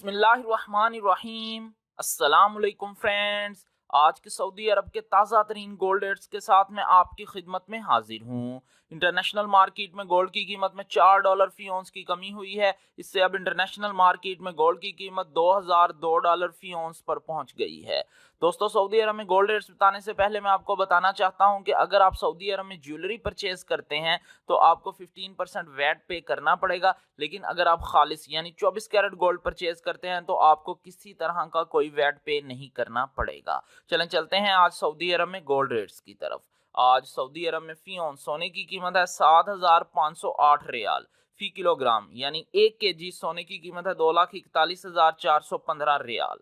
बिस्मिल्लाहिर्रहमानिर्रहीम। अस्सलामुअलैकुम फ्रेंड्स, आज के सऊदी अरब के ताज़ा तरीन गोल्ड रेट्स के साथ मैं आपकी खिदमत में हाजिर हूँ। इंटरनेशनल मार्केट में गोल्ड की कीमत में $4 फी औंस की कमी हुई है। इससे अब इंटरनेशनल मार्केट में गोल्ड की कीमत $2002 फी औंस पर पहुंच गई है। दोस्तों, सऊदी अरब में गोल्ड रेट्स बताने से पहले मैं आपको बताना चाहता हूं कि अगर आप सऊदी अरब में ज्वेलरी परचेज करते हैं तो आपको 15% वैट पे करना पड़ेगा, लेकिन अगर आप खालिस यानी 24 कैरेट गोल्ड परचेज करते हैं तो आपको किसी तरह का कोई वैट पे नहीं करना पड़ेगा। चलें चलते हैं आज सऊदी अरब में गोल्ड रेट्स की तरफ। आज सऊदी अरब में फी औंस सोने की कीमत है 7,508 रियाल फी किलोग्राम, यानी 1 kg सोने की कीमत है 2,41,415 रियाल।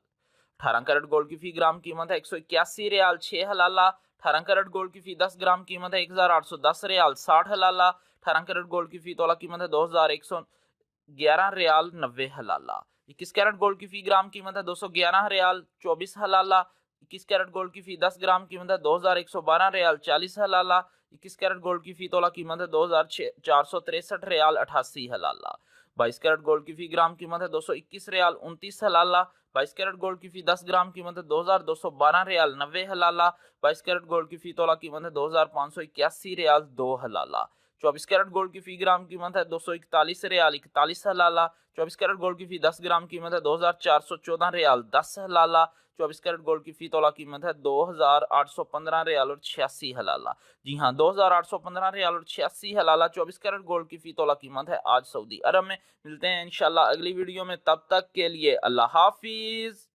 18 कैरेट गोल्ड की फी ग्राम कीमत है 181 रियाल 6 हलाला। 18 कैरेट गोल्ड की फी 10 ग्राम कीमत है 1,810 रियाल 60 हलाला। 18 कैरेट गोल्ड की फी तोला कीमत है 2,111 रियाल 90 हलाला। 21 कैरेट गोल्ड की फी ग्राम कीमत है 211 रियाल 24 हलाला। 21 कैरेट गोल्ड की फी 10 ग्राम कीमत है 2,112 रियाल 40 हलाला। 21 कैरेट गोल्ड की फी तोला कीमत है 2,463 रियाल 88 हलाला। 22 कैरेट गोल्ड की फी ग्राम कीमत है 221 रियाल 29 हलाला। 22 कैरेट गोल्ड की फी 10 ग्राम कीमत है 2,212 रियाल 90 हलाला। 22 कैरेट गोल्ड की फी तोला कीमत है 2,581 रियाल 2 हलाला। 24 कैरेट गोल्ड की फी ग्राम कीमत है 241 रियाल 41 हलाला। 24 कैरेट गोल्ड की फी 10 ग्राम कीमत है 2,414 रियाल 10 हलाला। 24 कैरेट गोल्ड की फी तोला कीमत है 2,815 रियाल और 86 हलाला। जी हाँ, 2,815 रियाल और 86 हलाला 24 कैरेट गोल्ड की फी तोला कीमत है आज सऊदी अरब में। मिलते हैं इंशाल्लाह अगली वीडियो में, तब तक के लिए अल्लाह हाफिज।